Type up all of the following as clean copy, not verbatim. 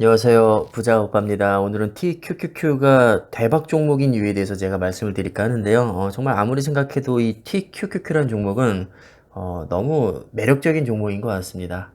안녕하세요. 부자 오빠입니다. 오늘은 TQQQ가 대박 종목인 이유에 대해서 제가 말씀을 드릴까 하는데요. 정말 아무리 생각해도 이 TQQQ라는 종목은 너무 매력적인 종목인 것 같습니다.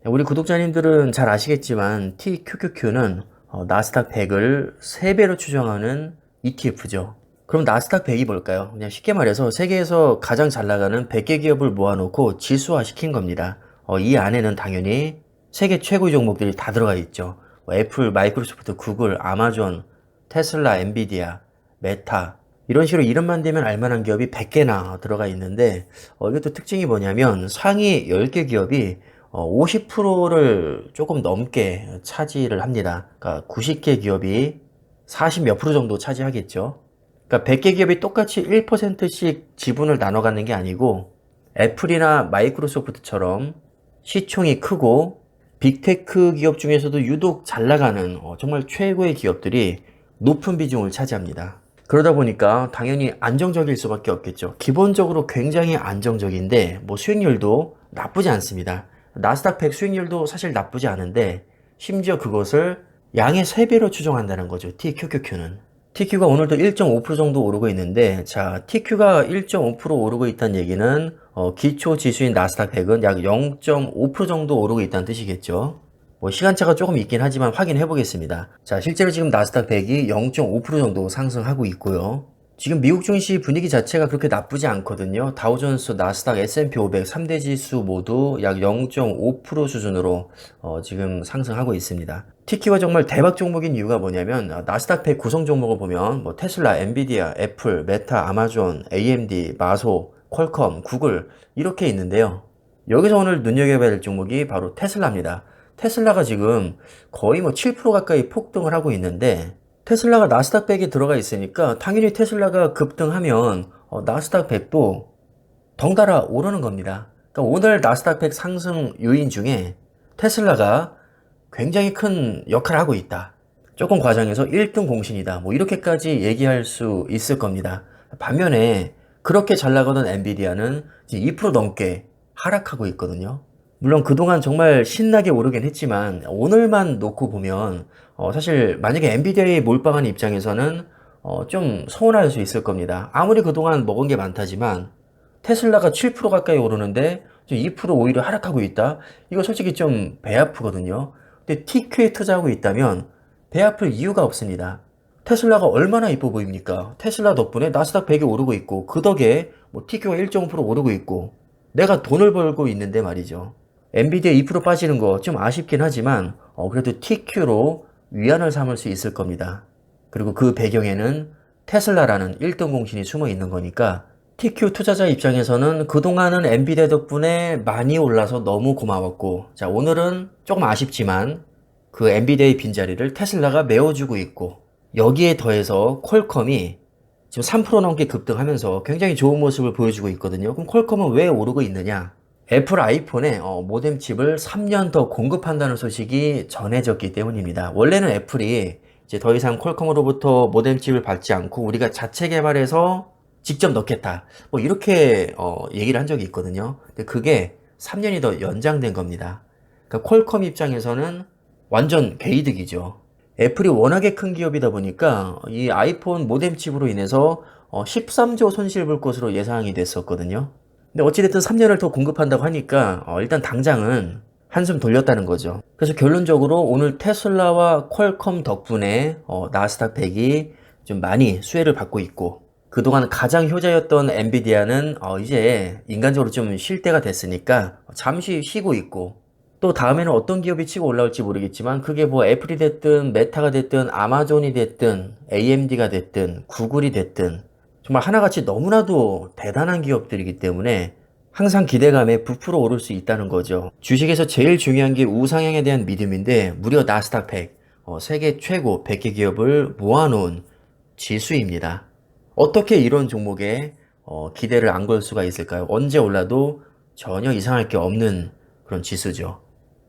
우리 구독자님들은 잘 아시겠지만 TQQQ는 나스닥 100을 3배로 추정하는 ETF죠. 그럼 나스닥 100이 뭘까요? 그냥 쉽게 말해서 세계에서 가장 잘 나가는 100개 기업을 모아놓고 지수화 시킨 겁니다. 이 안에는 당연히 세계 최고의 종목들이 다 들어가 있죠. 애플, 마이크로소프트, 구글, 아마존, 테슬라, 엔비디아, 메타 이런 식으로 이름만 대면 알만한 기업이 100개나 들어가 있는데 이것도 특징이 뭐냐면 상위 10개 기업이 50%를 조금 넘게 차지를 합니다. 그러니까 90개 기업이 40 몇 프로 정도 차지하겠죠. 그러니까 100개 기업이 똑같이 1%씩 지분을 나눠 갖는 게 아니고 애플이나 마이크로소프트처럼 시총이 크고 빅테크 기업 중에서도 유독 잘 나가는 정말 최고의 기업들이 높은 비중을 차지합니다. 그러다 보니까 당연히 안정적일 수밖에 없겠죠. 기본적으로 굉장히 안정적인데 뭐 수익률도 나쁘지 않습니다. 나스닥 100 수익률도 사실 나쁘지 않은데 심지어 그것을 양의 3배로 추정한다는 거죠. TQQQ는. TQ가 오늘도 1.5% 정도 오르고 있는데, 자, TQ가 1.5% 오르고 있다는 얘기는 기초 지수인 나스닥 100은 약 0.5% 정도 오르고 있다는 뜻이겠죠. 뭐 시간차가 조금 있긴 하지만 확인해 보겠습니다. 자, 실제로 지금 나스닥 100이 0.5% 정도 상승하고 있고요. 지금 미국 증시 분위기 자체가 그렇게 나쁘지 않거든요. 다우존스, 나스닥, S&P 500 3대 지수 모두 약 0.5% 수준으로 지금 상승하고 있습니다. TQ가 정말 대박 종목인 이유가 뭐냐면 나스닥 100 구성 종목을 보면 뭐 테슬라, 엔비디아, 애플, 메타, 아마존, AMD, 마소, 퀄컴, 구글 이렇게 있는데요. 여기서 오늘 눈여겨봐야 될 종목이 바로 테슬라입니다. 테슬라가 지금 거의 뭐 7% 가까이 폭등을 하고 있는데 테슬라가 나스닥 100에 들어가 있으니까 당연히 테슬라가 급등하면 나스닥 100도 덩달아 오르는 겁니다. 그러니까 오늘 나스닥 100 상승 요인 중에 테슬라가 굉장히 큰 역할을 하고 있다. 조금 과장해서 1등 공신이다. 뭐 이렇게까지 얘기할 수 있을 겁니다. 반면에 그렇게 잘 나가던 엔비디아는 이제 2% 넘게 하락하고 있거든요. 물론 그동안 정말 신나게 오르긴 했지만 오늘만 놓고 보면 사실 만약에 엔비디아에 몰빵한 입장에서는 좀 서운할 수 있을 겁니다. 아무리 그동안 먹은 게 많다지만 테슬라가 7% 가까이 오르는데 2% 오히려 하락하고 있다? 이거 솔직히 좀 배 아프거든요. 근데 TQ에 투자하고 있다면 배 아플 이유가 없습니다. 테슬라가 얼마나 이뻐 보입니까? 테슬라 덕분에 나스닥 100이 오르고 있고 그 덕에 뭐 TQ가 1.5% 오르고 있고 내가 돈을 벌고 있는데 말이죠. 엔비디아 2% 빠지는 거 좀 아쉽긴 하지만 그래도 TQ로 위안을 삼을 수 있을 겁니다. 그리고 그 배경에는 테슬라라는 1등 공신이 숨어 있는 거니까 TQ 투자자 입장에서는 그동안은 엔비디아 덕분에 많이 올라서 너무 고마웠고, 자, 오늘은 조금 아쉽지만 그 엔비디아의 빈자리를 테슬라가 메워주고 있고, 여기에 더해서 퀄컴이 지금 3% 넘게 급등하면서 굉장히 좋은 모습을 보여주고 있거든요. 그럼 퀄컴은 왜 오르고 있느냐? 애플 아이폰에 모뎀 칩을 3년 더 공급한다는 소식이 전해졌기 때문입니다. 원래는 애플이 이제 더 이상 퀄컴으로부터 모뎀 칩을 받지 않고 우리가 자체 개발해서 직접 넣겠다. 뭐 이렇게 얘기를 한 적이 있거든요. 근데 그게 3년이 더 연장된 겁니다. 그러니까 퀄컴 입장에서는 완전 개이득이죠. 애플이 워낙에 큰 기업이다 보니까 이 아이폰 모뎀 칩으로 인해서 13조 손실 볼 것으로 예상이 됐었거든요. 근데 어찌됐든 3년을 더 공급한다고 하니까 일단 당장은 한숨 돌렸다는 거죠. 그래서 결론적으로 오늘 테슬라와 퀄컴 덕분에 나스닥 100이 좀 많이 수혜를 받고 있고 그동안 가장 효자였던 엔비디아는 이제 인간적으로 좀 쉴 때가 됐으니까 잠시 쉬고 있고 또 다음에는 어떤 기업이 치고 올라올지 모르겠지만 그게 뭐 애플이 됐든 메타가 됐든 아마존이 됐든 AMD가 됐든 구글이 됐든 정말 하나같이 너무나도 대단한 기업들이기 때문에 항상 기대감에 부풀어 오를 수 있다는 거죠. 주식에서 제일 중요한 게 우상향에 대한 믿음인데 무려 나스닥 100, 세계 최고 100개 기업을 모아놓은 지수입니다. 어떻게 이런 종목에 기대를 안 걸 수가 있을까요? 언제 올라도 전혀 이상할 게 없는 그런 지수죠.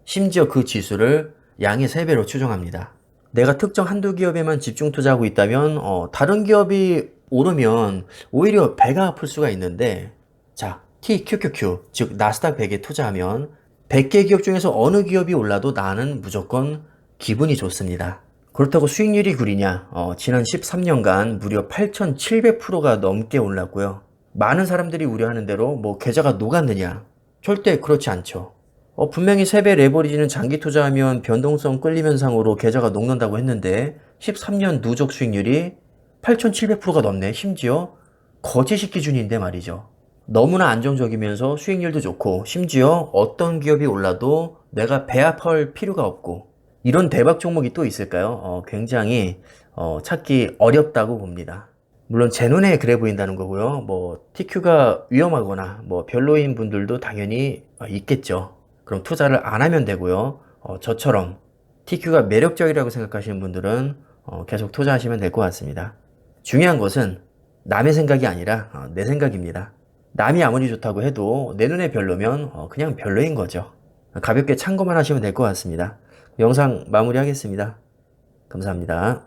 심지어 그 지수를 양의 3배로 추정합니다. 내가 특정 한두 기업에만 집중 투자하고 있다면 다른 기업이 오르면 오히려 배가 아플 수가 있는데 자, TQQQ 즉 나스닥 100에 투자하면 100개 기업 중에서 어느 기업이 올라도 나는 무조건 기분이 좋습니다. 그렇다고 수익률이 구리냐? 지난 13년간 무려 8,700%가 넘게 올랐고요. 많은 사람들이 우려하는 대로 뭐 계좌가 녹았느냐? 절대 그렇지 않죠. 분명히 세배 레버리지는 장기 투자하면 변동성 끌림 현상으로 계좌가 녹는다고 했는데 13년 누적 수익률이 8,700%가 넘네. 심지어 거짓이 기준인데 말이죠. 너무나 안정적이면서 수익률도 좋고 심지어 어떤 기업이 올라도 내가 배합할 필요가 없고 이런 대박 종목이 또 있을까요? 굉장히 찾기 어렵다고 봅니다. 물론 제 눈에 그래 보인다는 거고요. 뭐 TQ가 위험하거나 뭐 별로인 분들도 당연히 있겠죠. 그럼 투자를 안 하면 되고요. 저처럼 TQ가 매력적이라고 생각하시는 분들은 계속 투자하시면 될 것 같습니다. 중요한 것은 남의 생각이 아니라 내 생각입니다. 남이 아무리 좋다고 해도 내 눈에 별로면 그냥 별로인 거죠. 가볍게 참고만 하시면 될 것 같습니다. 영상 마무리하겠습니다. 감사합니다.